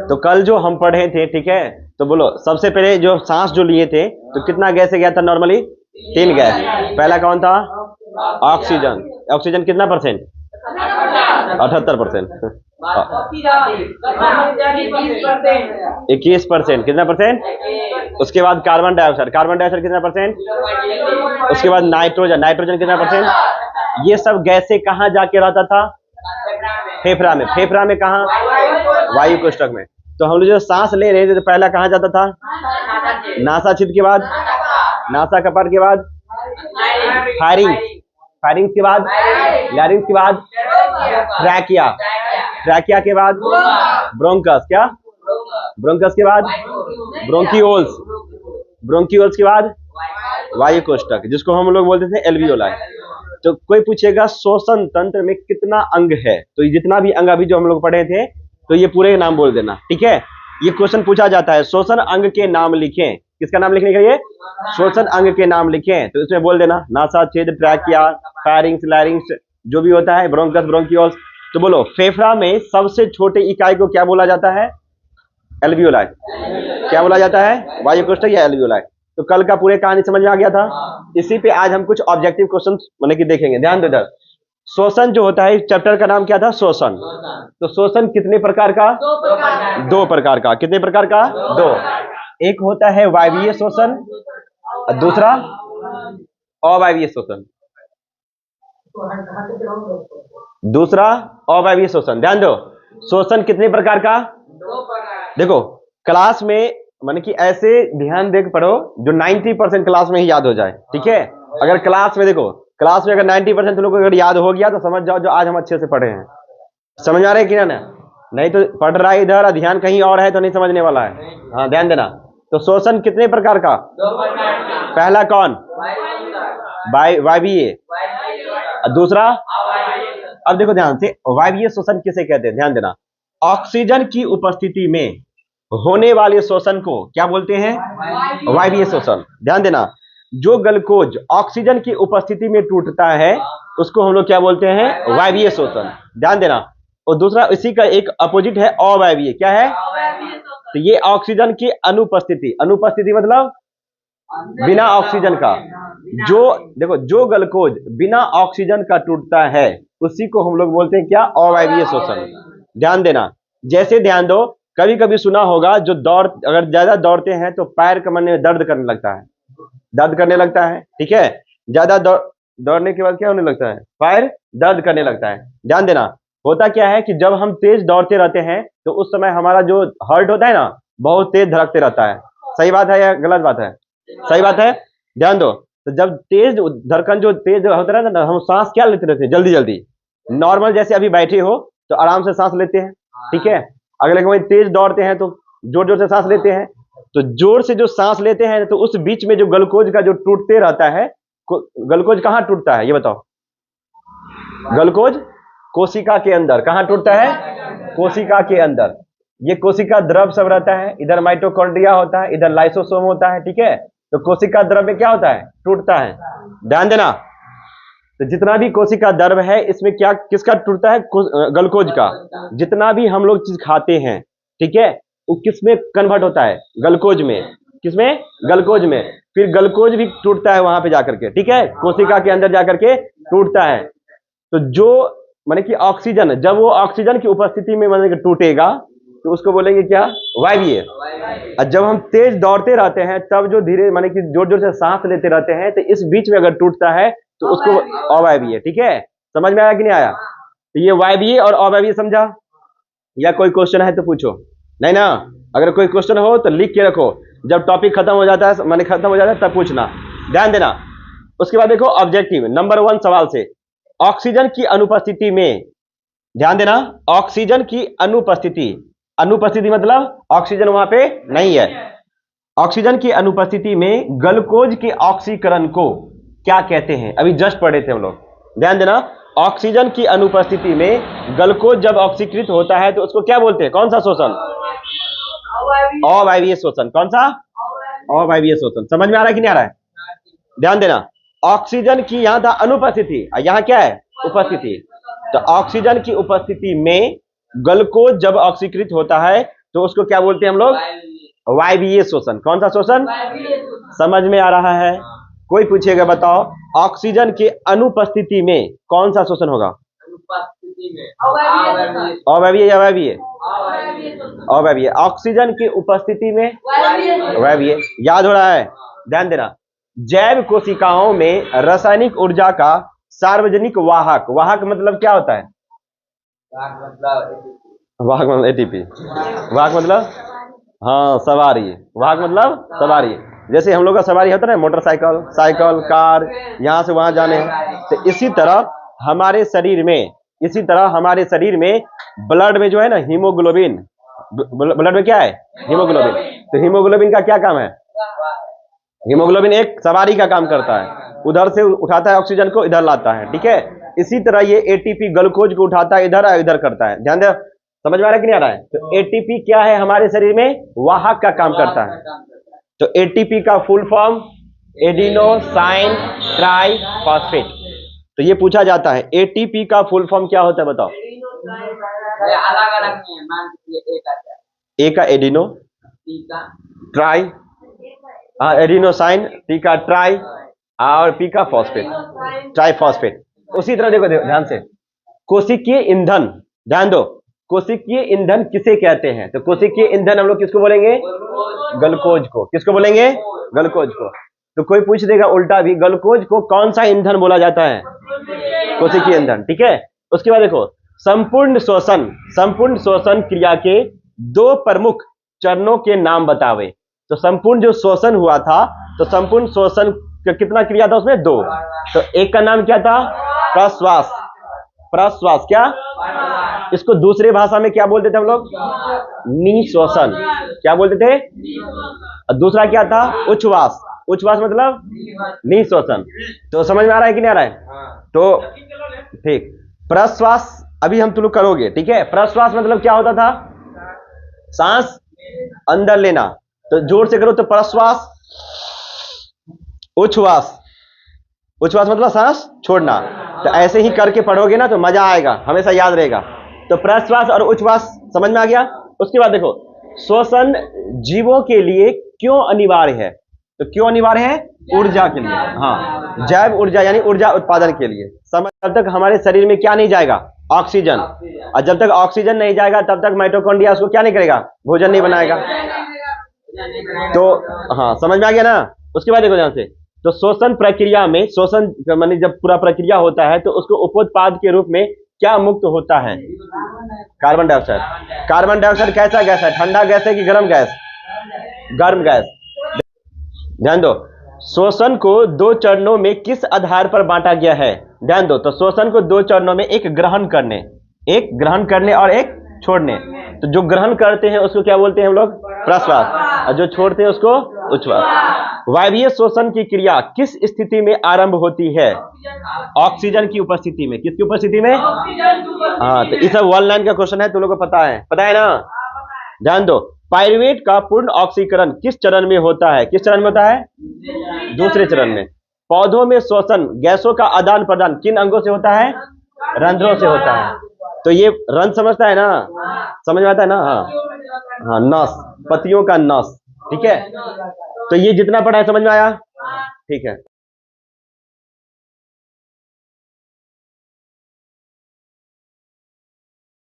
तो कल जो हम पढ़े थे, ठीक है, तो बोलो सबसे पहले जो सांस जो लिए थे तो कितना गैस से गया था नॉर्मली? 3 गैस। पहला कौन था? ऑक्सीजन। ऑक्सीजन कितना परसेंट? 78%। 21%। कितना परसेंट? उसके बाद कार्बन डाइऑक्साइड। कार्बन डाइऑक्साइड कितना परसेंट? उसके बाद नाइट्रोजन। नाइट्रोजन कितना परसेंट? ये सब गैस से कहाँ जाके रहता था? फेफड़ा में। फेफड़ा में कहाँ? वायु कोष्ठक में। तो हम लोग जो सांस ले रहे थे तो पहला कहाँ जाता था? नासा छिद्र के बाद, नासा कपाट के बाद फायरिंग, फायरिंग के बाद लैरिंग्स के बाद ट्रैकिया, ट्रैकिया के बाद ब्रोंकस, क्या ब्रोंकस के बाद ब्रोंकियोल्स, ब्रोंकियोल्स के बाद वायु कोष्ठक, जिसको हम लोग बोलते थे एल्वियोलाई। तो कोई पूछेगा श्वसन तंत्र में कितना अंग है, तो ये जितना भी अंग अभी जो हम लोग पढ़े थे तो ये पूरे नाम बोल देना, ठीक है। ये क्वेश्चन पूछा जाता है, श्वसन अंग के नाम लिखें। किसका नाम लिखने का? ये श्वसन अंग के नाम लिखें, तो इसमें बोल देना नासा छिद्र, ट्रैकिया, फायरिंग्स, लैरिंग्स, जो भी होता है, ब्रोंकस, ब्रोंकियोल्स। तो बोलो फेफड़ा में सबसे छोटे इकाई को क्या बोला जाता है? एल्वियोलाई। क्या बोला जाता है? वायु कोष्ठक या एल्वियोलाई। तो कल का पूरे कहानी समझ में आ गया था। इसी पे आज हम कुछ ऑब्जेक्टिव क्वेश्चन मतलब कि देखेंगे। ध्यान दो इधर। श्वसन जो होता है, चैप्टर का नाम क्या था? श्वसन। तो श्वसन कितने प्रकार का? 2 प्रकार का। कितने प्रकार का? 2। एक होता है वायवीय श्वसन और दूसरा अवायवीय श्वसन। दूसरा अवायवीय श्वसन। ध्यान दो, श्वसन कितने प्रकार का? 2 प्रकार। देखो क्लास में माने कि ऐसे ध्यान देख पढ़ो जो 90% क्लास में ही याद हो जाए, ठीक है। अगर क्लास में देखो, क्लास में अगर 90% तुम लोग को अगर याद हो गया तो समझ जाओ जो आज हम अच्छे से पढ़े हैं। समझ आ रहे हैं कि ना? नहीं तो पढ़ रहा है इधर, ध्यान कहीं और है तो नहीं समझने वाला है। हाँ ध्यान देना। तो श्वसन कितने प्रकार का? 2 प्रकार का। पहला कौन? वायवीय। दूसरा? अब देखो ध्यान से, वायवीय श्वसन किसे कहते हैं? ध्यान देना। ऑक्सीजन की उपस्थिति में होने वाले श्वसन को क्या बोलते हैं? वायवीय श्वसन। ध्यान देना, जो ग्लूकोज ऑक्सीजन की उपस्थिति में टूटता है उसको हम लोग क्या बोलते हैं? वायवीय श्वसन। ध्यान देना। और दूसरा इसी का एक अपोजिट है अवायवीय। क्या है? तो ये ऑक्सीजन की अनुपस्थिति, अनुपस्थिति मतलब बिना ऑक्सीजन का। जो देखो, जो ग्लूकोज बिना ऑक्सीजन का टूटता है उसी को हम लोग बोलते हैं क्या? अवायवीय श्वसन। ध्यान देना। जैसे ध्यान दो, कभी कभी सुना होगा जो अगर ज्यादा दौड़ते हैं तो पैर कमर में दर्द करने लगता है, दर्द करने लगता है, ठीक है। ज्यादा दौड़ने के बाद क्या होने लगता है? पैर दर्द करने लगता है। ध्यान देना, होता क्या है कि जब हम तेज दौड़ते रहते हैं तो उस समय हमारा जो हार्ट होता है ना, बहुत तेज धड़कते रहता है। सही बात है या गलत बात है? सही बात है। ध्यान दो, तो जब तेज धड़कन जो तेज होता है ना, हम सांस क्या लेते रहते हैं? जल्दी जल्दी। नॉर्मल जैसे अभी बैठे हो तो आराम से सांस लेते हैं, ठीक है। अगले कोई तेज दौड़ते हैं तो जोर जोर से सांस लेते हैं। तो जोर से जो सांस लेते हैं तो उस बीच में जो ग्लूकोज का जो टूटते रहता है, ग्लूकोज कहाँ टूटता है ये बताओ? ग्लूकोज कोशिका के अंदर। कहाँ टूटता है? कोशिका के अंदर। ये कोशिका द्रव सब रहता है, इधर माइटोकॉन्ड्रिया होता है, इधर लाइसोसोम होता है, ठीक है। तो कोशिका द्रव में क्या होता है? टूटता है। ध्यान देना, तो जितना भी कोशिका द्रव है इसमें क्या किसका टूटता है? ग्लूकोज का। जितना भी हम लोग चीज खाते हैं, ठीक है, वो किसमें कन्वर्ट होता है? ग्लूकोज में। किसमें? ग्लूकोज में। फिर ग्लूकोज भी टूटता है वहां पे जाकर के, ठीक है, कोशिका के अंदर जाकर के टूटता है। तो जो माने कि ऑक्सीजन, जब वो ऑक्सीजन की उपस्थिति में माने कि टूटेगा तो उसको बोलेंगे क्या? वायवीय। और जब हम तेज दौड़ते रहते हैं तब जो धीरे माने कि जोर जोर से सांस लेते रहते हैं तो इस बीच में अगर टूटता है तो उसको अवायवीय। ठीक है, समझ में आया कि नहीं आया? तो ये वायवीय और अवायवीय समझा? या कोई क्वेश्चन है तो पूछो। नहीं ना? अगर कोई क्वेश्चन हो तो लिख के रखो, जब टॉपिक खत्म हो जाता है, माने खत्म हो जाता है तब पूछना। ध्यान देना। उसके बाद देखो ऑब्जेक्टिव नंबर 1 सवाल से, ऑक्सीजन की अनुपस्थिति में, ध्यान देना, ऑक्सीजन की अनुपस्थिति, अनुपस्थिति मतलब ऑक्सीजन वहां पे नहीं है। ऑक्सीजन की अनुपस्थिति में ग्लूकोज के ऑक्सीकरण को क्या कहते हैं? अभी जस्ट पढ़े थे हम लोग। ध्यान देना, ऑक्सीजन की अनुपस्थिति में ग्लूकोज जब ऑक्सीकृत होता है तो उसको क्या बोलते हैं? कौन सा शोषण? अवायवीय शोषण। कौन सा? अवायवीय शोषण। समझ में आ रहा है कि नहीं आ रहा है? ध्यान देना, ऑक्सीजन की यहां था अनुपस्थिति, यहां क्या है? उपस्थिति। तो ऑक्सीजन की उपस्थिति में ग्लूकोज जब ऑक्सीकृत होता है तो उसको क्या बोलते हैं हम लोग? वायवीय शोषण। कौन सा शोषण? समझ में आ रहा है? कोई पूछेगा बताओ, ऑक्सीजन के अनुपस्थिति में कौन सा शोषण होगा? अनुपस्थिति में अवायवीय या वायवीय? अवायवीय। ऑक्सीजन की उपस्थिति में वायवीय। याद हो रहा है? ध्यान देना। जैव कोशिकाओं में रासायनिक ऊर्जा का सार्वजनिक वाहक, वाहक मतलब क्या होता है? वाहक मतलब एटीपी। वाहक मतलब हाँ सवारी। वाहक मतलब सवारी। जैसे हम लोग का सवारी होता है ना, मोटरसाइकिल, साइकिल, कार, यहाँ से वहां जाने हैं। तो इसी तरह हमारे शरीर में ब्लड में जो है ना हीमोग्लोबिन, ब्लड में क्या है? हीमोग्लोबिन। तो हीमोग्लोबिन का क्या काम है? हीमोग्लोबिन एक सवारी का काम करता है, उधर से उठाता है ऑक्सीजन को, इधर लाता है। ठीक है, इसी तरह ये एटीपी ग्लूकोज को उठाता है, इधर इधर करता है। ध्यान दे, समझ में आ रहा है कि नहीं आ रहा है? तो एटीपी क्या है हमारे शरीर में? वाहक का काम करता है। तो एटीपी का फुल फॉर्म एडिनोसाइन ट्राइफॉस्फेट। तो ये पूछा जाता है एटीपी का फुल फॉर्म क्या होता है बताओ? अलग अलग नहीं है, मान लीजिए ए का एडिनो, ट्राई, एडिनोसाइन, टी का ट्राई और पी का फॉस्फेट, ट्राइफॉस्फेट। उसी तरह देखो ध्यान से, कोशिकीय ईंधन, ध्यान दो, कोशिकीय ईंधन किसे कहते हैं? तो कोशिकीय ईंधन हम लोग किसको बोलेंगे? ग्लूकोज को। किसको बोलेंगे? ग्लूकोज को। तो कोई पूछ देगा उल्टा भी, ग्लूकोज को कौन सा ईंधन बोला जाता है? कोशिकीय ईंधन। ठीक है, उसके बाद देखो, संपूर्ण शोषण क्रिया के दो प्रमुख चरणों के नाम बतावे। तो संपूर्ण जो शोषण हुआ था, तो संपूर्ण शोषण का कितना क्रिया था उसमें? 2। तो एक का नाम क्या था? प्रश्वास। प्रश्वास क्या? इसको दूसरे भाषा में क्या बोलते थे हम लोग? निःश्वासन। क्या बोलते थे? और दूसरा क्या था? उच्छ्वास। उच्छ्वास मतलब निःश्वासन। तो समझ में आ रहा है कि नहीं आ रहा है? तो ठीक, प्रश्वास अभी हम तुम लोग करोगे। ठीक है, प्रश्वास मतलब क्या होता था? सांस अंदर लेना। तो जोर से करो तो प्रश्वास। उच्छ्वास, उच्छ्वास मतलब सांस छोड़ना। तो ऐसे ही करके पढ़ोगे ना तो मजा आएगा, हमेशा याद रहेगा। तो प्रश्वास और उच्छ्वास समझ में आ गया। उसके बाद देखो, शोषण जीवों के लिए क्यों अनिवार्य है? तो क्यों अनिवार्य है? ऊर्जा के लिए। हाँ, जैव ऊर्जा यानी ऊर्जा उत्पादन के लिए। समझ, तब तक हमारे शरीर में क्या नहीं जाएगा? ऑक्सीजन। और जब तक ऑक्सीजन नहीं जाएगा तब तक माइटोकॉन्ड्रिया उसको क्या नहीं करेगा? भोजन नहीं बनाएगा। तो हाँ, समझ में आ गया ना। उसके बाद देखो ध्यान से, तो शोषण प्रक्रिया में, शोषण माने जब पूरा प्रक्रिया होता है तो उसको उपोत्पाद के रूप में क्या मुक्त होता है? Carbon dioxide. कार्बन डाइऑक्साइड कैसा गैस है? ठंडा गैस है कि गर्म गैस? गर्म गैस। ध्यान दो, शोषण को 2 चरणों में किस आधार पर बांटा गया है? ध्यान दो, तो शोषण को 2 चरणों में, एक ग्रहण करने और एक छोड़ने। तो जो ग्रहण करते हैं उसको क्या बोलते हैं हम लोग? प्रश्वास। और जो छोड़ते हैं उसको उच्छ्वास। वायवीय शोषण की क्रिया किस स्थिति में आरंभ होती है? ऑक्सीजन की उपस्थिति में। किसकी उपस्थिति में? हाँ, तो इस वन लाइन का क्वेश्चन है, तुम लोगों को पता है ना? ध्यान दो, पाइरुवेट का पूर्ण ऑक्सीकरण किस चरण में होता है? किस चरण में होता है? दूसरे चरण में। पौधों में शोषण, गैसों का आदान प्रदान किन अंगों से होता है? रंध्रों से होता है। तो ये रंध्र समझता है ना? समझ में आता है ना? हाँ, नस, पतियों का नस। ठीक है, तो ये जितना पढ़ा है समझ में आया? ठीक है।